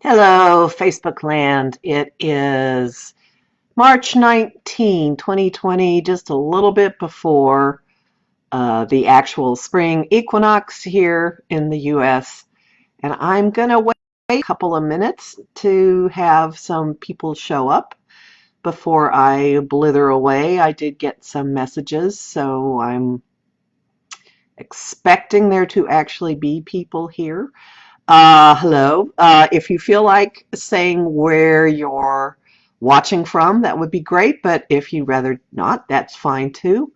Hello, Facebook land. It is March 19, 2020, just a little bit before the actual spring equinox here in the US. And I'm going to wait a couple of minutes to have some people show up before I blither away. I did get some messages, so I'm expecting there to actually be people here. Hello. If you feel like saying where you're watching from, that would be great, but if you'd rather not, that's fine too.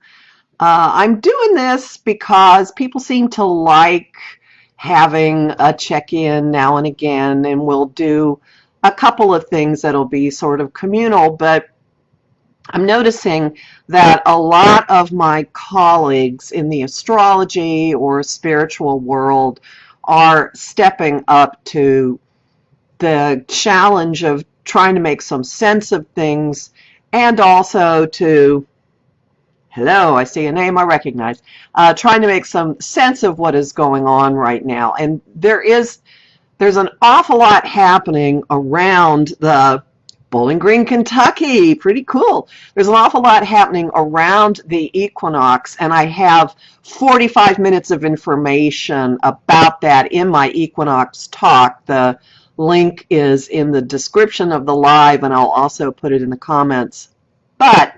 I'm doing this because people seem to like having a check-in now and again, and we'll do a couple of things that'll be sort of communal, but I'm noticing that a lot of my colleagues in the astrology or spiritual world are stepping up to the challenge of trying to make some sense of things and also to, hello, I see a name I recognize, trying to make some sense of what is going on right now. And there's an awful lot happening around the Bowling Green, Kentucky. Pretty cool. There's an awful lot happening around the equinox, and I have 45 minutes of information about that in my equinox talk. The link is in the description of the live, and I'll also put it in the comments. But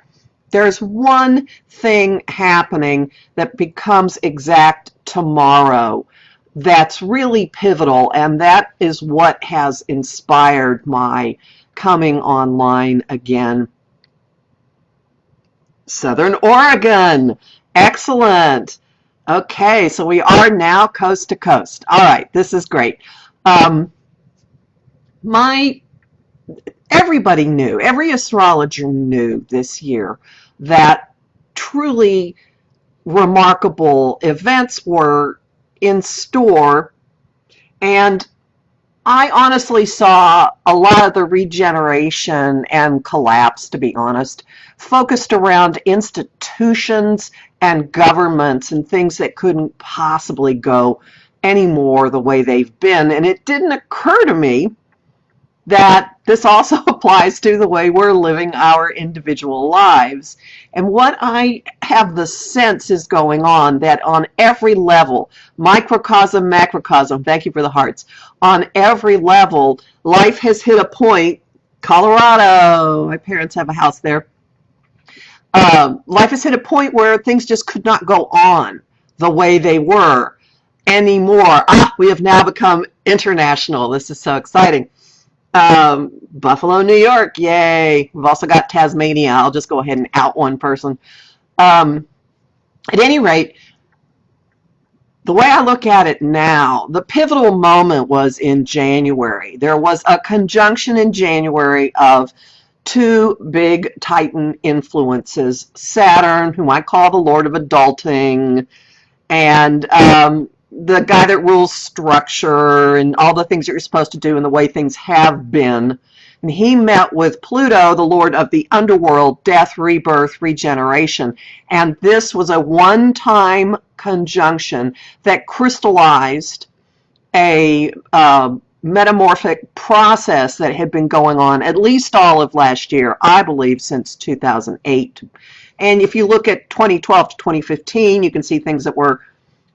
there's one thing happening that becomes exact tomorrow that's really pivotal, and that is what has inspired my coming online again. Southern Oregon. Excellent. Okay, so we are now coast to coast. All right, this is great. Um, my Everybody knew, every astrologer knew this year that truly remarkable events were in store, and I honestly saw a lot of the regeneration and collapse, to be honest, focused around institutions and governments and things that couldn't possibly go anymore the way they've been. And it didn't occur to me that this also applies to the way we're living our individual lives. And what I have the sense is going on, that on every level, microcosm, macrocosm, thank you for the hearts, on every level, life has hit a point. Colorado, my parents have a house there. Life has hit a point where things just could not go on the way they were anymore. We have now become international. This is so exciting. Buffalo, New York, yay. We've also got Tasmania. I'll just go ahead and out one person. At any rate, the way I look at it now, the pivotal moment was in January. There was a conjunction in January of two big Titan influences, Saturn, whom I call the Lord of Adulting, and the guy that rules structure and all the things that you're supposed to do and the way things have been. And he met with Pluto, the Lord of the underworld, death, rebirth, regeneration. And this was a one-time conjunction that crystallized a metamorphic process that had been going on at least all of last year, I believe, since 2008. And if you look at 2012 to 2015, you can see things that were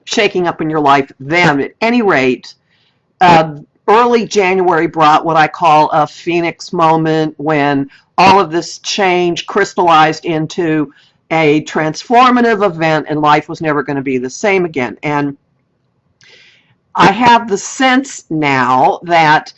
shaking up in your life then. At any rate, early January brought what I call a phoenix moment, when all of this change crystallized into a transformative event and life was never going to be the same again. And I have the sense now that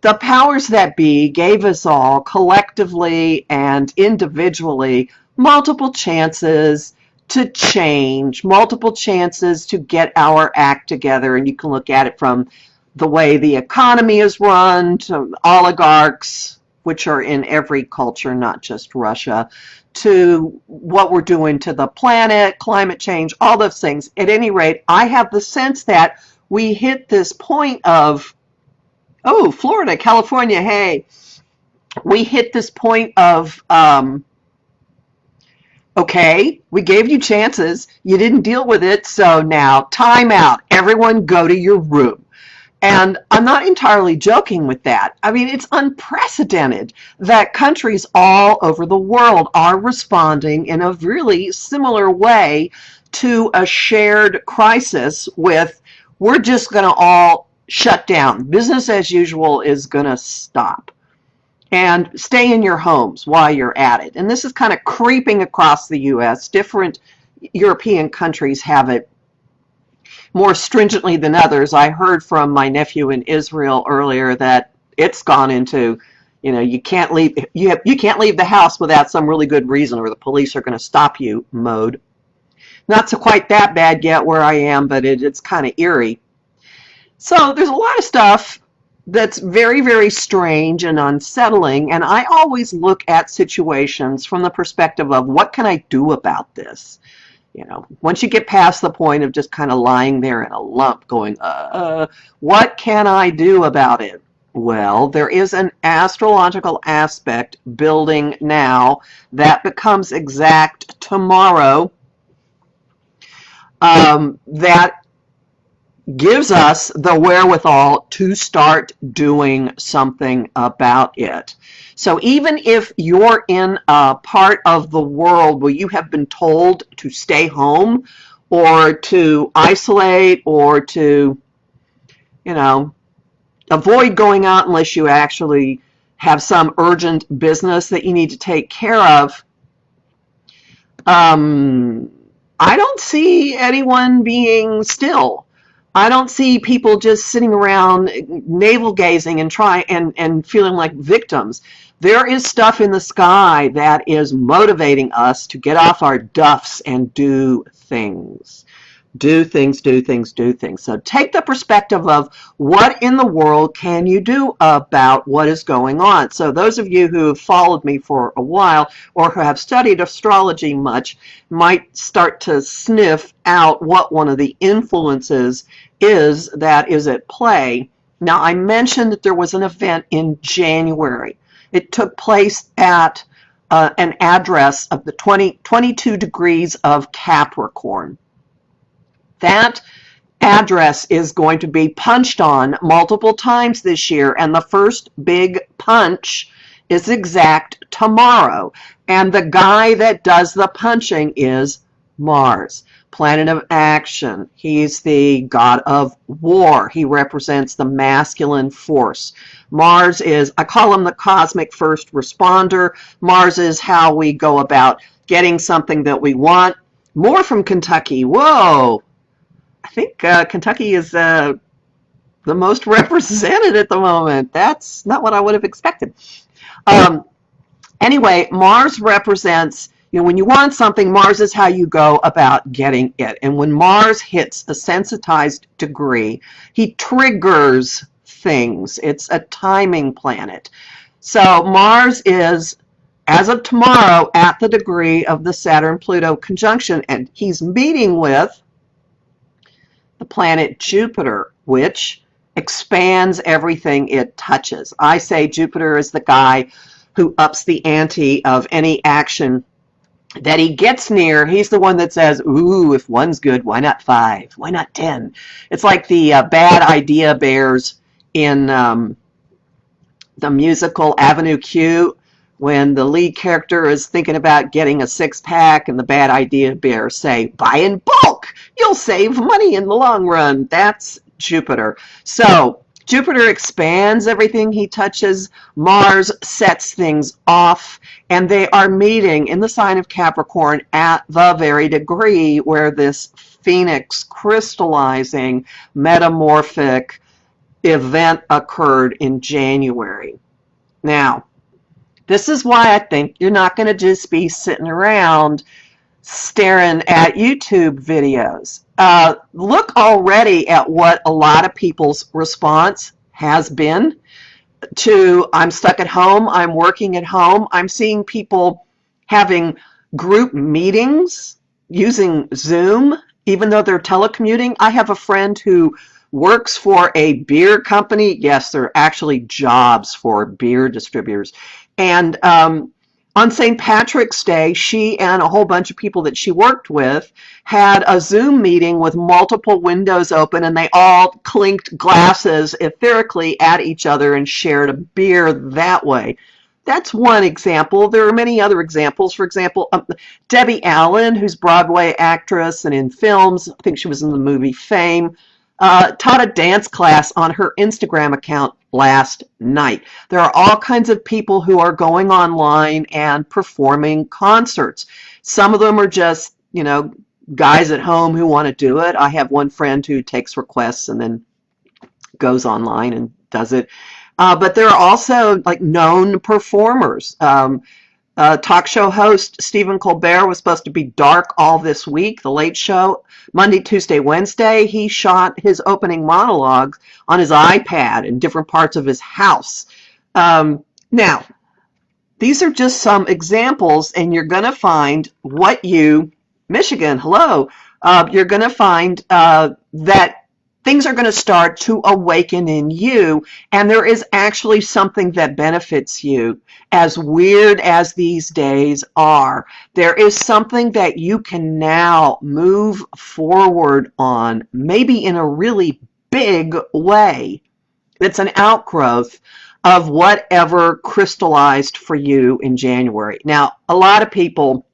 the powers that be gave us all collectively and individually multiple chances to change, multiple chances to get our act together. And you can look at it from the way the economy is run to oligarchs, which are in every culture, not just Russia, to what we're doing to the planet, climate change, all those things. At any rate, I have the sense that we hit this point of, oh, Florida, California, hey, we hit this point of, okay, we gave you chances, you didn't deal with it, so now time out. Everyone go to your room. And I'm not entirely joking with that. I mean, it's unprecedented that countries all over the world are responding in a really similar way to a shared crisis with, we're just going to all shut down. Business as usual is going to stop. And stay in your homes while you're at it. And this is kind of creeping across the U.S. Different European countries have it more stringently than others. I heard from my nephew in Israel earlier that it's gone into, you can't leave you can't leave the house without some really good reason, or the police are going to stop you mode. Not so quite that bad yet where I am, but it's kind of eerie. So there's a lot of stuff that's very, very strange and unsettling, and I always look at situations from the perspective of, what can I do about this? Once you get past the point of just kind of lying there in a lump going, what can I do about it? Well, there is an astrological aspect building now that becomes exact tomorrow, that gives us the wherewithal to start doing something about it. So even if you're in a part of the world where you have been told to stay home or to isolate or to, avoid going out unless you actually have some urgent business that you need to take care of, I don't see anyone being still. I don't see people just sitting around navel gazing and and feeling like victims. There is stuff in the sky that is motivating us to get off our duffs and do things. Do things, do things, do things. So take the perspective of, what in the world can you do about what is going on? So those of you who have followed me for a while or who have studied astrology much might start to sniff out what one of the influences is that is at play. Now, I mentioned that there was an event in January. It took place at an address of the 22 degrees of Capricorn. That address is going to be punched on multiple times this year, and the first big punch is exact tomorrow. And the guy that does the punching is Mars, planet of action. He's the god of war. He represents the masculine force. Mars is, I call him the cosmic first responder. Mars is how we go about getting something that we want. More from Kentucky. Whoa! I think Kentucky is the most represented at the moment. That's not what I would have expected. Anyway, Mars represents, when you want something, Mars is how you go about getting it. And when Mars hits a sensitized degree, he triggers things. It's a timing planet. So Mars is, as of tomorrow, at the degree of the Saturn-Pluto conjunction, and he's meeting with the planet Jupiter, which expands everything it touches. I say Jupiter is the guy who ups the ante of any action that he gets near. He's the one that says, ooh, if one's good, why not 5? Why not 10? It's like the bad idea bears in the musical Avenue Q, when the lead character is thinking about getting a 6-pack and the bad idea bears say, buy in bulk, you'll save money in the long run. That's Jupiter. So Jupiter expands everything he touches. Mars sets things off, and they are meeting in the sign of Capricorn at the very degree where this phoenix crystallizing metamorphic event occurred in January. Now, this is why I think you're not going to just be sitting around staring at YouTube videos. Look already at what a lot of people's response has been to, I'm stuck at home, I'm working at home. I'm seeing people having group meetings using Zoom, even though they're telecommuting. I have a friend who works for a beer company. Yes, there are actually jobs for beer distributors. And On St. Patrick's Day, she and a whole bunch of people that she worked with had a Zoom meeting with multiple windows open, and they all clinked glasses etherically at each other and shared a beer that way. That's one example. There are many other examples. For example, Debbie Allen, who's a Broadway actress and in films, I think she was in the movie Fame, taught a dance class on her Instagram account last night. There are all kinds of people who are going online and performing concerts. Some of them are just, guys at home who want to do it. I have one friend who takes requests and then goes online and does it. But there are also like known performers. Talk show host Stephen Colbert was supposed to be dark all this week, The Late Show. Monday, Tuesday, Wednesday, he shot his opening monologue on his iPad in different parts of his house. Now, these are just some examples, and you're going to find Michigan, hello, you're going to find that things are going to start to awaken in you, and there is actually something that benefits you. As weird as these days are, there is something that you can now move forward on, maybe in a really big way. It's an outgrowth of whatever crystallized for you in January. Now, a lot of people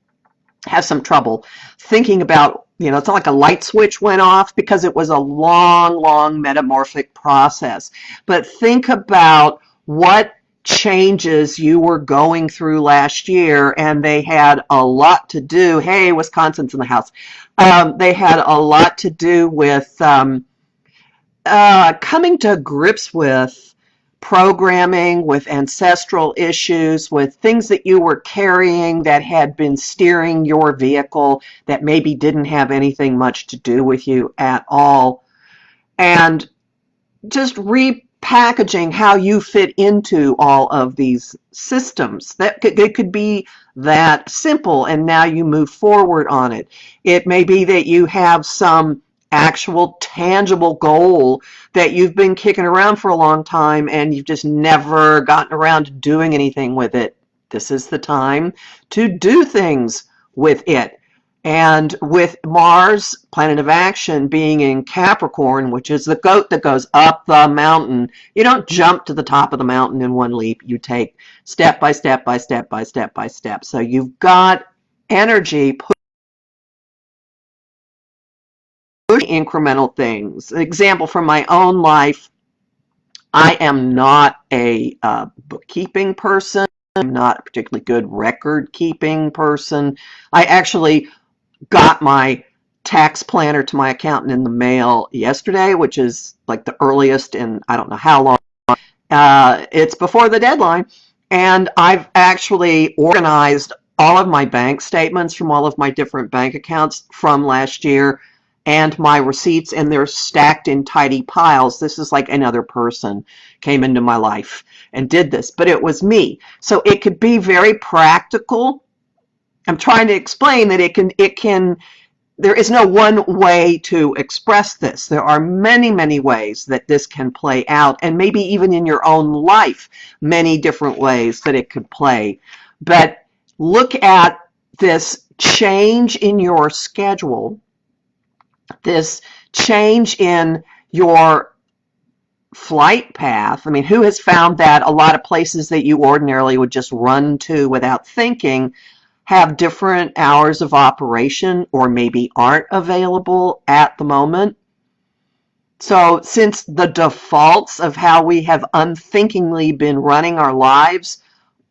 have some trouble thinking about, it's not like a light switch went off, because it was a long, long metamorphic process. But think about what changes you were going through last year, and they had a lot to do. Hey, Wisconsin's in the house. They had a lot to do with coming to grips with programming, with ancestral issues, with things that you were carrying that had been steering your vehicle that maybe didn't have anything much to do with you at all. And just repackaging how you fit into all of these systems. It could be that simple, and now you move forward on it. It may be that you have some actual tangible goal that you've been kicking around for a long time and you've just never gotten around to doing anything with it. This is the time to do things with it. And with Mars, planet of action, being in Capricorn, which is the goat that goes up the mountain, you don't jump to the top of the mountain in one leap. You take step by step by step by step by step. So you've got energy incremental things. An example from my own life, I am not a bookkeeping person. I'm not a particularly good record keeping person. I actually got my tax planner to my accountant in the mail yesterday, which is like the earliest in I don't know how long. It's before the deadline, and I've actually organized all of my bank statements from all of my different bank accounts from last year and my receipts, and they're stacked in tidy piles. This is like another person came into my life and did this, but it was me. So it could be very practical. I'm trying to explain that there is no one way to express this. There are many, many ways that this can play out, and maybe even in your own life, many different ways that it could play. But look at this change in your schedule, this change in your flight path. I mean, who has found that a lot of places that you ordinarily would just run to without thinking have different hours of operation or maybe aren't available at the moment? So since the defaults of how we have unthinkingly been running our lives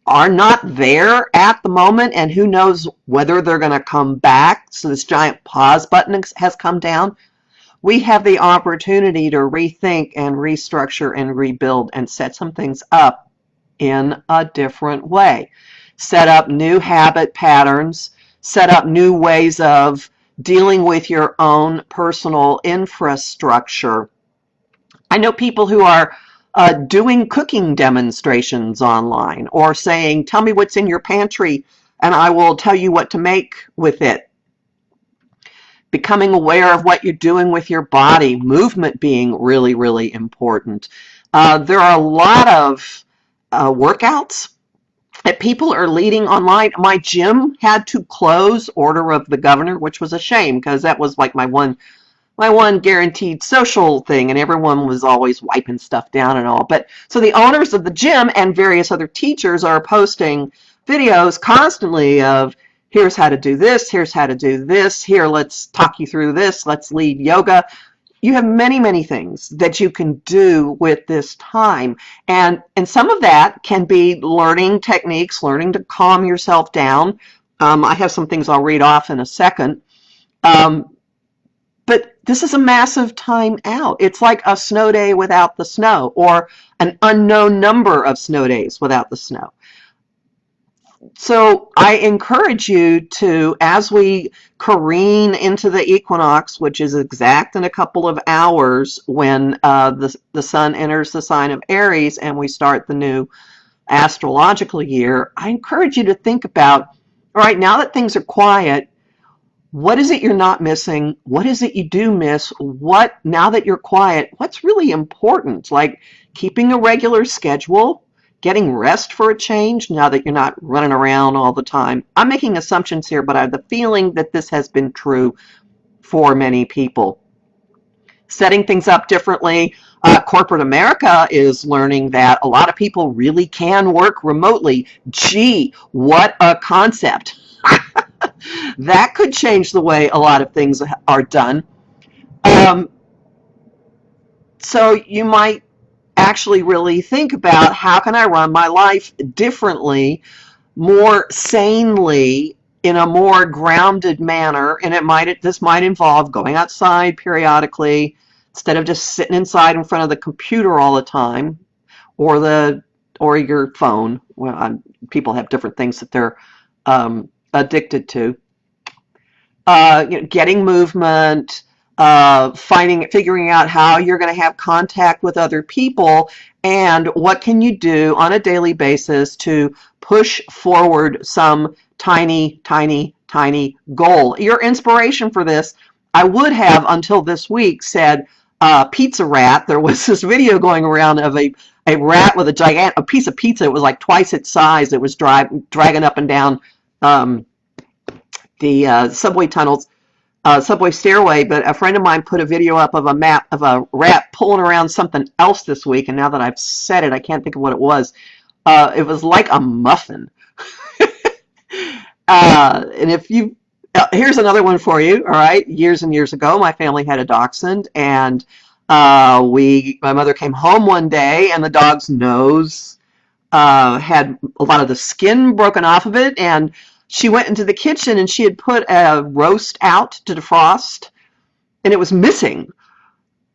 are not there at the moment, and who knows whether they're going to come back, so this giant pause button has come down, we have the opportunity to rethink and restructure and rebuild and set some things up in a different way. Set up new habit patterns, set up new ways of dealing with your own personal infrastructure. I know people who are doing cooking demonstrations online, or saying, tell me what's in your pantry and I will tell you what to make with it. Becoming aware of what you're doing with your body, movement being really, really important. There are a lot of workouts that people are leading online. My gym had to close, order of the governor, which was a shame because that was like my one guaranteed social thing, and everyone was always wiping stuff down and all. But so the owners of the gym and various other teachers are posting videos constantly of here's how to do this, here's how to do this, here, let's talk you through this, let's lead yoga. You have many, many things that you can do with this time. And some of that can be learning techniques, learning to calm yourself down. I have some things I'll read off in a second. Um, but this is a massive time out. It's like a snow day without the snow, or an unknown number of snow days without the snow. So I encourage you to, as we careen into the equinox, which is exact in a couple of hours when the sun enters the sign of Aries and we start the new astrological year, I encourage you to think about, all right, now that things are quiet, what is it you're not missing? What is it you do miss? What, now that you're quiet, what's really important? Like keeping a regular schedule, getting rest for a change now that you're not running around all the time. I'm making assumptions here, but I have the feeling that this has been true for many people. Setting things up differently. Corporate America is learning that a lot of people really can work remotely. Gee, what a concept. That could change the way a lot of things are done. Um, so you might actually really think about, how can I run my life differently, more sanely, in a more grounded manner. And this might involve going outside periodically instead of just sitting inside in front of the computer all the time, or your phone. Well, people have different things that they're addicted to. Getting movement, figuring out how you're going to have contact with other people, and what can you do on a daily basis to push forward some tiny, tiny, tiny goal. Your inspiration for this, I would have until this week said pizza rat. There was this video going around of a rat with a piece of pizza. It was like twice its size. It was dragging up and down the subway tunnels, subway stairway. But a friend of mine put a video up of a map of a rat pulling around something else this week, and now that I've said it, I can't think of what it was. It was like a muffin. And if you, here's another one for you. All right, years and years ago, my family had a dachshund, and my mother came home one day, and the dog's nose had a lot of the skin broken off of it, and she went into the kitchen and she had put a roast out to defrost, and it was missing.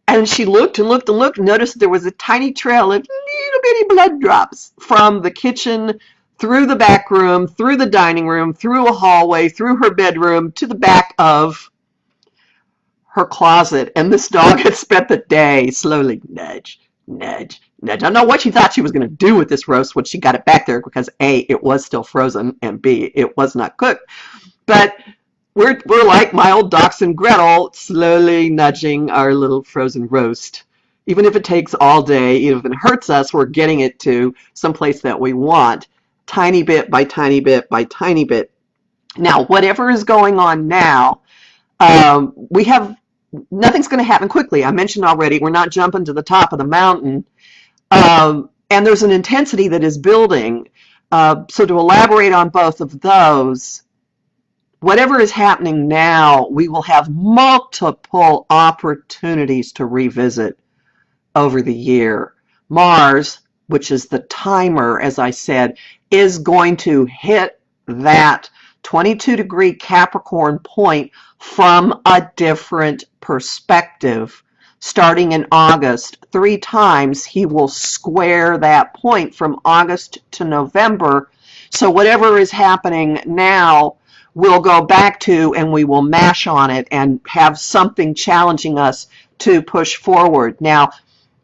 And she looked and looked and looked and noticed there was a tiny trail of little bitty blood drops from the kitchen, through the back room, through the dining room, through a hallway, through her bedroom, to the back of her closet. And this dog had spent the day slowly nudge, nudge, nudge. I don't know what she thought she was going to do with this roast when she got it back there, because A, it was still frozen, and B, it was not cooked. But we're like my old dachshund Gretel, slowly nudging our little frozen roast. Even if it takes all day, even if it hurts us, we're getting it to someplace that we want, tiny bit by tiny bit by tiny bit. Now, whatever is going on now, nothing's going to happen quickly. I mentioned already, we're not jumping to the top of the mountain. And there's an intensity that is building. So to elaborate on both of those, whatever is happening now, we will have multiple opportunities to revisit over the year. Mars, which is the timer, as I said, is going to hit that 22-degree Capricorn point from a different perspective. Starting in August, 3 times he will square that point from August to November. So whatever is happening now, we'll go back to, and we will mash on it and have something challenging us to push forward. Now,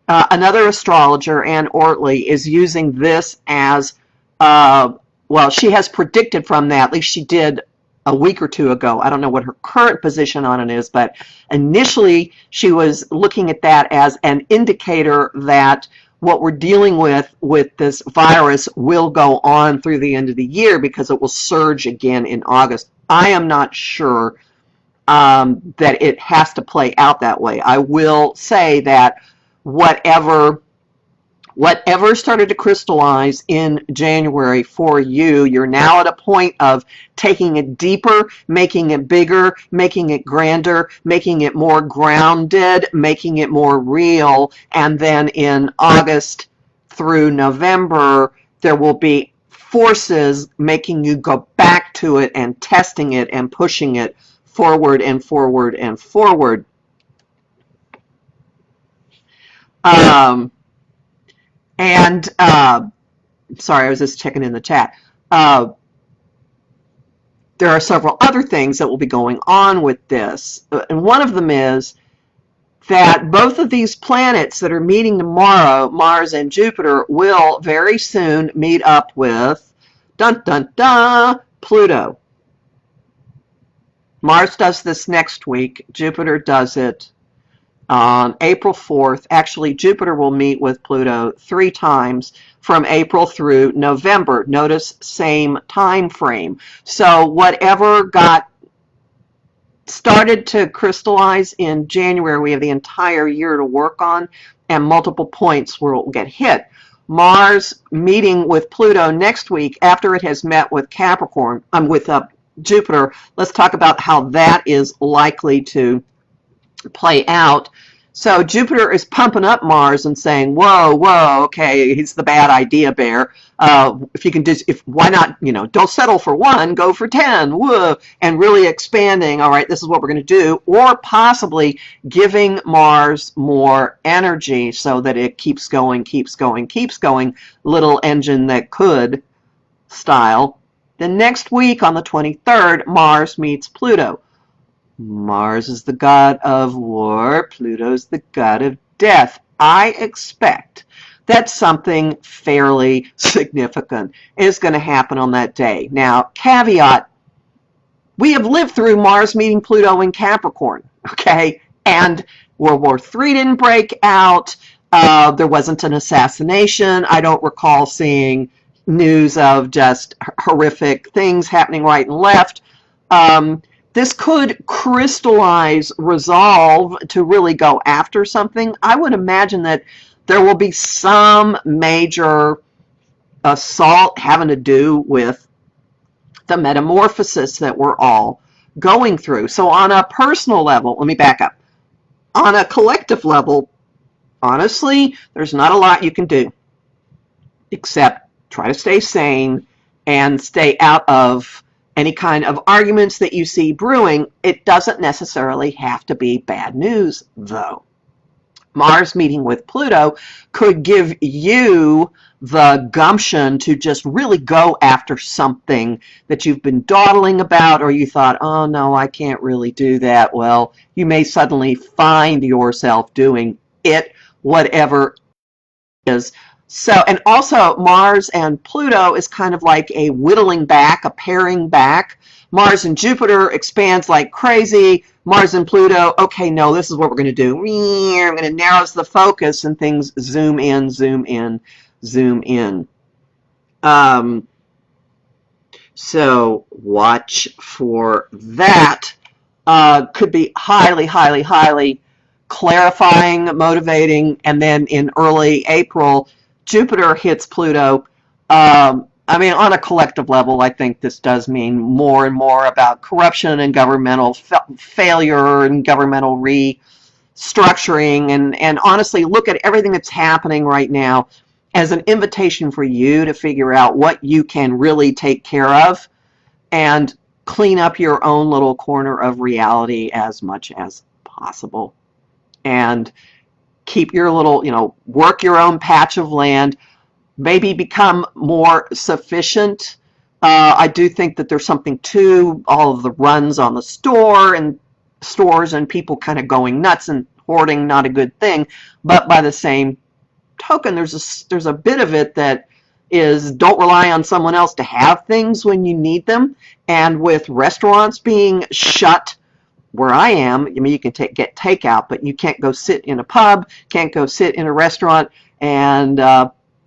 another astrologer, Ann Ortley, is using this as, well, she has predicted from that, at least she did a week or two ago. I don't know what her current position on it is, but initially she was looking at that as an indicator that what we're dealing with this virus will go on through the end of the year because it will surge again in August. I am not sure that it has to play out that way. I will say that whatever started to crystallize in January for you, you're now at a point of taking it deeper, making it bigger, making it grander, making it more grounded, making it more real. And then in August through November, there will be forces making you go back to it and testing it and pushing it forward and forward and forward. And sorry, I was just checking in the chat. There are several other things that will be going on with this. And one of them is that both of these planets that are meeting tomorrow, Mars and Jupiter, will very soon meet up with, dun dun dun, Pluto. Mars does this next week. Jupiter does it on April 4th. Actually, Jupiter will meet with Pluto 3 times from April through November. Notice same time frame. So whatever got started to crystallize in January, we have the entire year to work on, and multiple points will get hit. Mars meeting with Pluto next week after it has met with Capricorn, with Jupiter. Let's talk about how that is likely to play out. So Jupiter is pumping up Mars and saying, whoa, whoa, okay, he's the bad idea bear. If you can just, why not, don't settle for 1, go for 10, whoa, and really expanding, all right, this is what we're going to do, or possibly giving Mars more energy so that it keeps going, keeps going, keeps going, little engine that could style. Then next week on the 23rd, Mars meets Pluto. Mars is the god of war, Pluto's the god of death. I expect that something fairly significant is going to happen on that day. Now, caveat, we have lived through Mars meeting Pluto in Capricorn, okay? And World War III didn't break out. There wasn't an assassination. I don't recall seeing news of just horrific things happening right and left. This could crystallize resolve to really go after something. I would imagine that there will be some major assault having to do with the metamorphosis that we're all going through. So on a personal level, let me back up. On a collective level, honestly, there's not a lot you can do except try to stay sane and stay out of any kind of arguments that you see brewing. It doesn't necessarily have to be bad news, though. Mars meeting with Pluto could give you the gumption to just really go after something that you've been dawdling about, or you thought, oh no, I can't really do that. Well, you may suddenly find yourself doing it, whatever it is. So, and also Mars and Pluto is kind of like a whittling back, a paring back. Mars and Jupiter expands like crazy. Mars and Pluto, okay, no, this is what we're going to do. I'm going to narrow the focus and things zoom in, zoom in, zoom in. So watch for that. Could be highly, highly, highly clarifying, motivating, and then in early April, Jupiter hits Pluto. I mean, on a collective level, I think this does mean more and more about corruption and governmental failure and governmental restructuring. And honestly, look at everything that's happening right now as an invitation for you to figure out what you can really take care of and clean up your own little corner of reality as much as possible. And keep your little, work your own patch of land, maybe become more sufficient. I do think that there's something to all of the runs on the stores and people kind of going nuts and hoarding, not a good thing. But by the same token, there's a bit of it that is don't rely on someone else to have things when you need them. And with restaurants being shut, where I am, I mean, you can get takeout, but you can't go sit in a pub, can't go sit in a restaurant And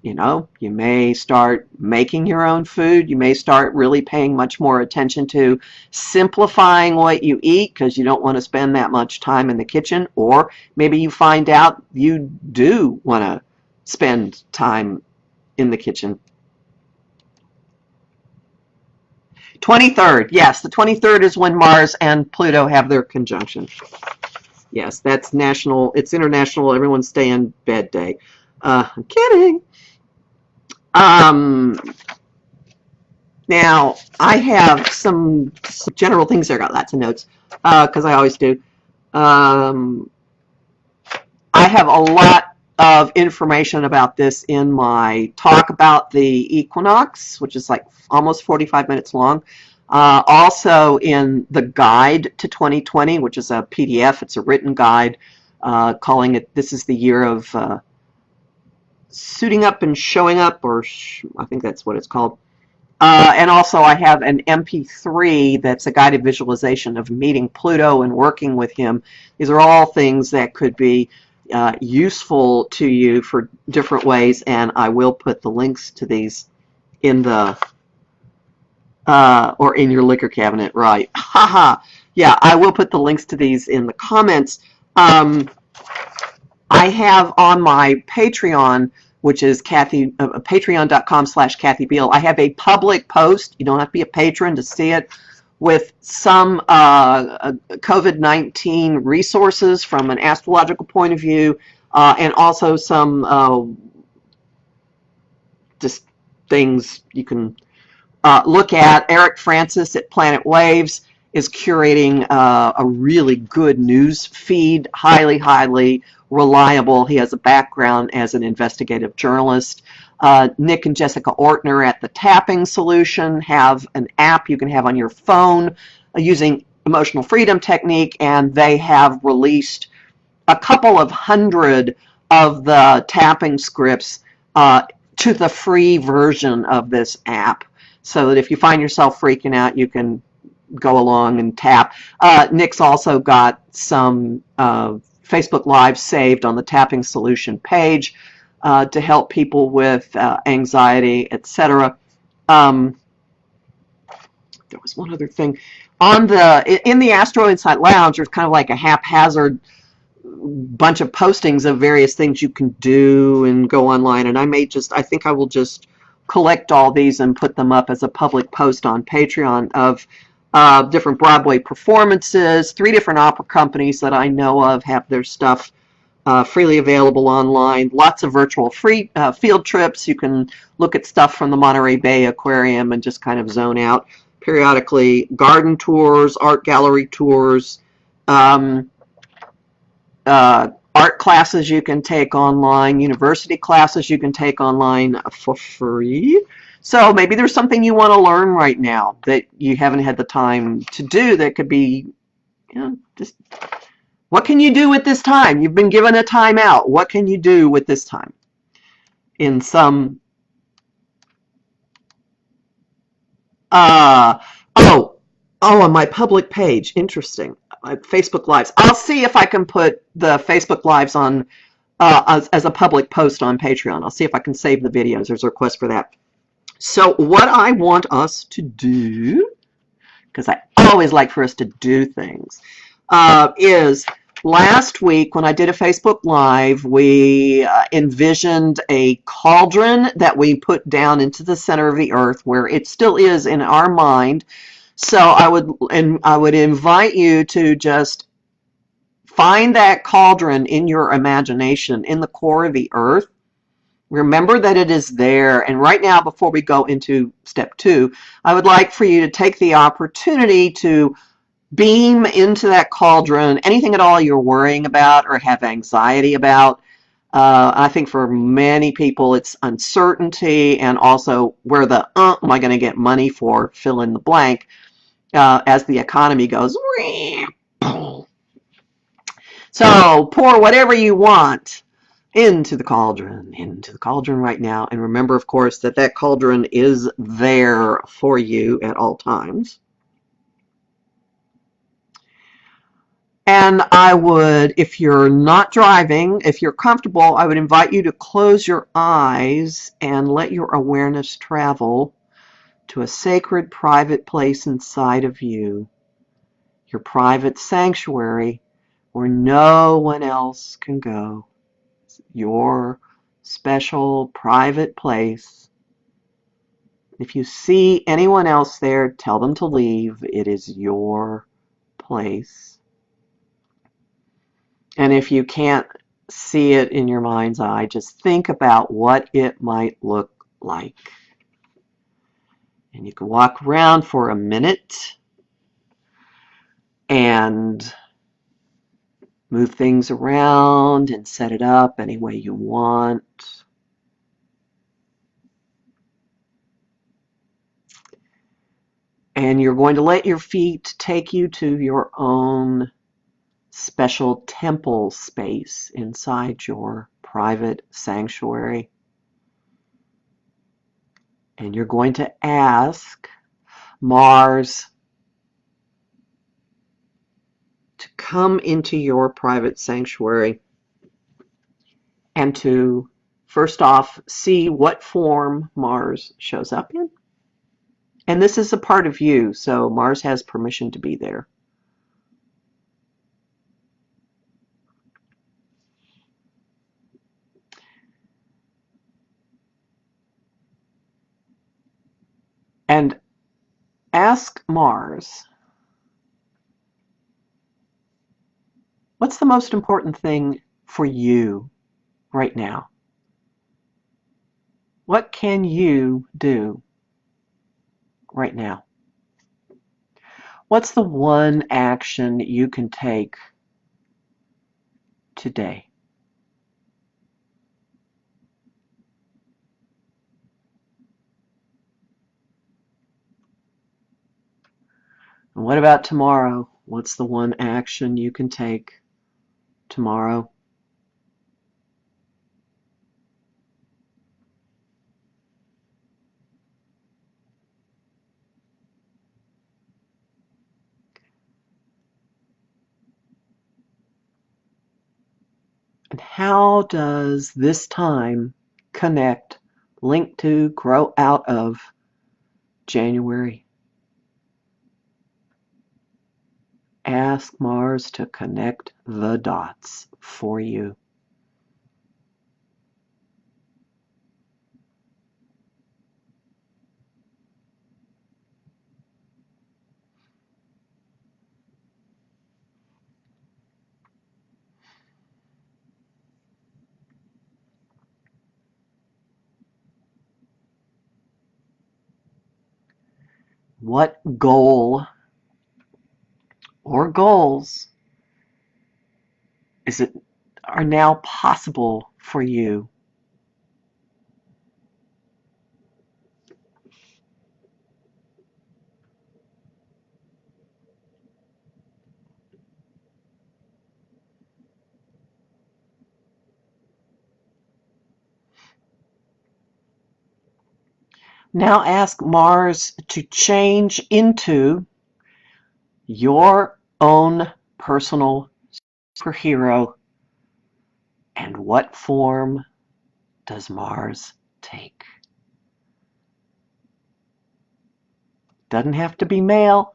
you know, you may start making your own food. You may start really paying much more attention to simplifying what you eat because you don't want to spend that much time in the kitchen. Or maybe you find out you do want to spend time in the kitchen. 23rd, yes, the 23rd is when Mars and Pluto have their conjunction. Yes, that's national, it's international, everyone stay in bed day. I'm kidding. Now, I have some general things there. I got lots of notes because I always do. I have a lot of information about this in my talk about the equinox, which is like almost 45 minutes long. Also in the guide to 2020, which is a PDF. It's a written guide calling it, this is the year of suiting up and showing up, or I think that's what it's called. And also I have an MP3 that's a guided visualization of meeting Pluto and working with him. These are all things that could be useful to you for different ways, and I will put the links to these in the or in your liquor cabinet, right? Haha. Yeah, I will put the links to these in the comments. I have on my Patreon, which is patreon.com/Kathy Beal. I have a public post. You don't have to be a patron to see it, with some COVID-19 resources from an astrological point of view, and also some just things you can look at. Eric Francis at Planet Waves is curating a really good news feed, highly reliable. He has a background as an investigative journalist. Nick and Jessica Ortner at the Tapping Solution have an app you can have on your phone using emotional freedom technique, and they have released a couple of hundred of the tapping scripts to the free version of this app, so that if you find yourself freaking out, you can go along and tap. Nick's also got some Facebook Live saved on the Tapping Solution page to help people with anxiety, etc. There was one other thing. In the Astro Insight Lounge, there's kind of like a haphazard bunch of postings of various things you can do and go online, and I think I will just collect all these and put them up as a public post on Patreon of different Broadway performances. 3 different opera companies that I know of have their stuff freely available online. Lots of virtual free field trips. You can look at stuff from the Monterey Bay Aquarium and just kind of zone out periodically. Garden tours, art gallery tours, art classes you can take online, university classes you can take online for free. So maybe there's something you want to learn right now that you haven't had the time to do that could be, you know, just what can you do with this time? You've been given a time out. What can you do with this time? In some, on my public page, interesting. Facebook Lives. I'll see if I can put the Facebook Lives on as a public post on Patreon. I'll see if I can save the videos. There's a request for that. So what I want us to do, because I always like for us to do things, is last week when I did a Facebook Live, we envisioned a cauldron that we put down into the center of the earth, where it still is in our mind. So I would invite you to just find that cauldron in your imagination in the core of the earth. Remember that it is there. And right now, before we go into step 2, I would like for you to take the opportunity to beam into that cauldron anything at all you're worrying about or have anxiety about. I think for many people it's uncertainty, and also where the am I going to get money for, fill in the blank, as the economy goes. So pour whatever you want into the cauldron right now. And remember, of course, that that cauldron is there for you at all times. And I would, if you're not driving, if you're comfortable, I would invite you to close your eyes and let your awareness travel to a sacred private place inside of you, your private sanctuary where no one else can go, your special private place. If you see anyone else there, tell them to leave. It is your place. And if you can't see it in your mind's eye, just think about what it might look like. And you can walk around for a minute and move things around and set it up any way you want. And you're going to let your feet take you to your own special temple space inside your private sanctuary. And you're going to ask Mars to come into your private sanctuary and to first off see what form Mars shows up in. And this is a part of you, so Mars has permission to be there. And ask Mars, what's the most important thing for you right now? What can you do right now? What's the one action you can take today? And what about tomorrow? What's the one action you can take tomorrow? And how does this time connect, link to, grow out of January? Ask Mars to connect the dots for you. What goal or goals are now possible for you? Now ask Mars to change into your own personal superhero. And what form does Mars take? Doesn't have to be male,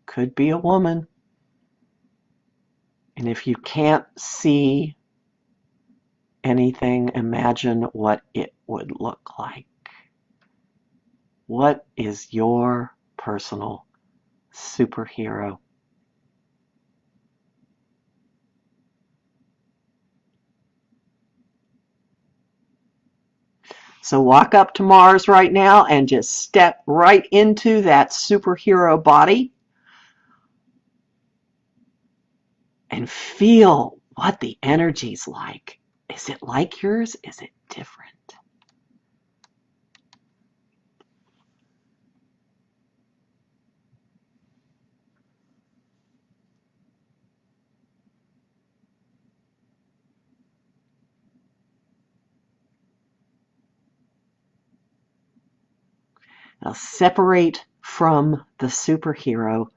could be a woman. And if you can't see anything, imagine what it would look like. What is your personal superhero? So walk up to Mars right now and just step right into that superhero body and feel what the energy's like. Is it like yours? Is it different? Now separate from the superhero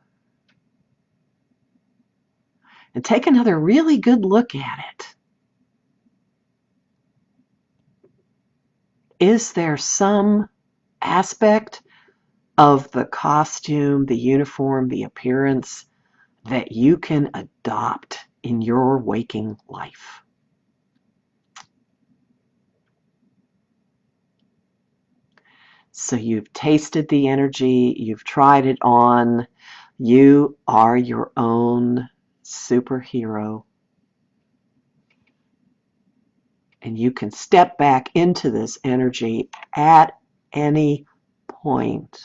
and take another really good look at it. Is there some aspect of the costume, the uniform, the appearance that you can adopt in your waking life? So you've tasted the energy, you've tried it on. You are your own superhero. And you can step back into this energy at any point,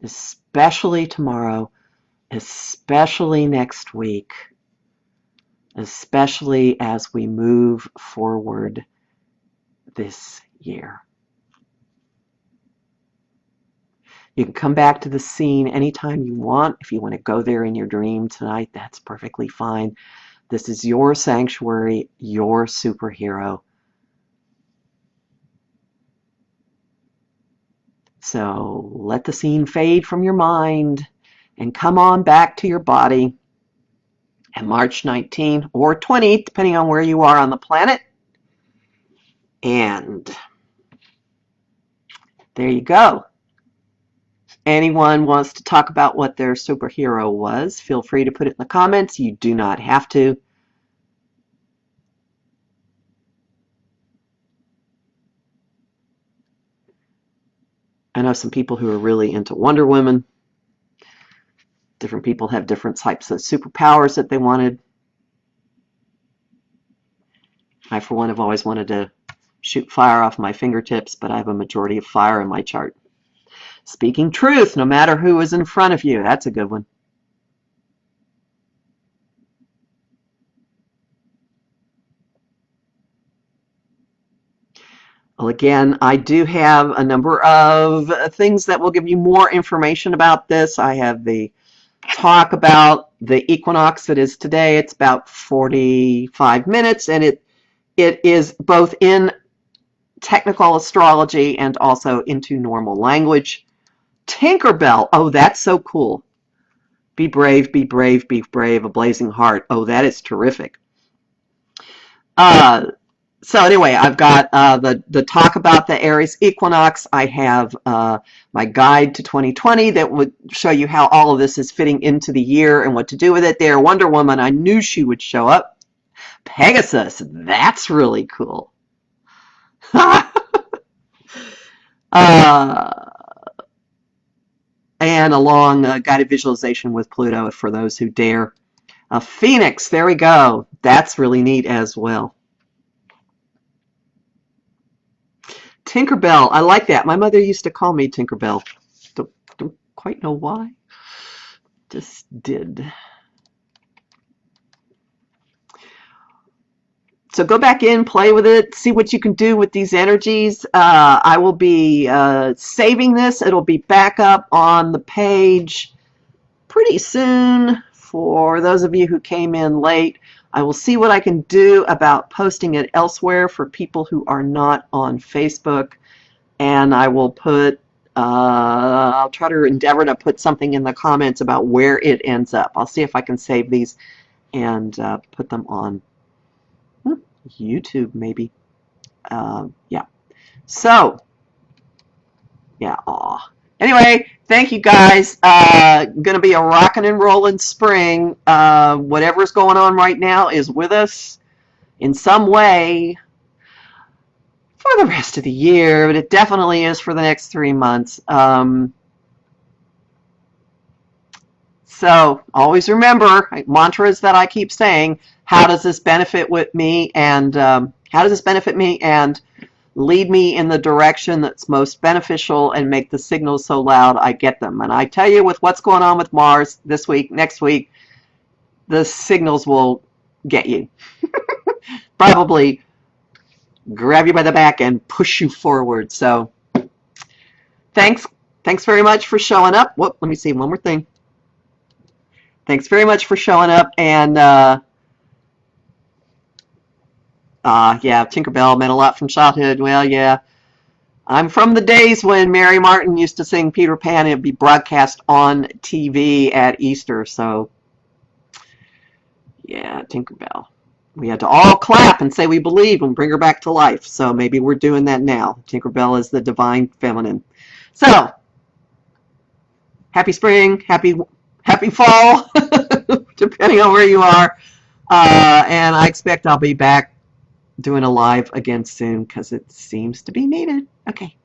especially tomorrow, especially next week, especially as we move forward this year. You can come back to the scene anytime you want. If you want to go there in your dream tonight, that's perfectly fine. This is your sanctuary, your superhero. So let the scene fade from your mind and come on back to your body. And March 19 or 20, depending on where you are on the planet. And there you go. If anyone wants to talk about what their superhero was, feel free to put it in the comments. You do not have to. I know some people who are really into Wonder Woman. Different people have different types of superpowers that they wanted. I, for one, have always wanted to shoot fire off my fingertips, but I have a majority of fire in my chart. Speaking truth, no matter who is in front of you. That's a good one. Well, again, I do have a number of things that will give you more information about this. I have the talk about the equinox that is today. It's about 45 minutes, and it is both in technical astrology and also into normal language. Tinkerbell. Oh, that's so cool. Be brave, be brave, be brave, a blazing heart. Oh, that is terrific. So anyway, I've got the talk about the Aries equinox. I have my guide to 2020 that would show you how all of this is fitting into the year and what to do with it there. Wonder Woman, I knew she would show up. Pegasus, that's really cool. And a long guided visualization with Pluto for those who dare. Phoenix, there we go. That's really neat as well. Tinkerbell, I like that. My mother used to call me Tinkerbell. Don't quite know why. Just did. So go back in, play with it, see what you can do with these energies. I will be saving this. It'll be back up on the page pretty soon. For those of you who came in late, I will see what I can do about posting it elsewhere for people who are not on Facebook. And I will put, I'll try to endeavor to put something in the comments about where it ends up. I'll see if I can save these and put them on YouTube maybe. Yeah. So, yeah. Aw. Anyway, thank you guys. Going to be a rockin' and rollin' spring. Whatever's going on right now is with us in some way for the rest of the year, but it definitely is for the next 3 months. So always remember mantras that I keep saying. How does this benefit with me, and how does this benefit me and lead me in the direction that's most beneficial and make the signals so loud I get them. And I tell you, with what's going on with Mars this week, next week, the signals will get you. Probably grab you by the back and push you forward. So thanks very much for showing up. Whoop, let me see, one more thing. Thanks very much for showing up. And yeah, Tinkerbell meant a lot from childhood. Well, yeah. I'm from the days when Mary Martin used to sing Peter Pan. It would be broadcast on TV at Easter. So Yeah, Tinkerbell. We had to all clap and say we believe and bring her back to life. So maybe we're doing that now. Tinkerbell is the divine feminine. So happy spring, happy fall, depending on where you are. And I expect I'll be back doing a live again soon because it seems to be needed. Okay.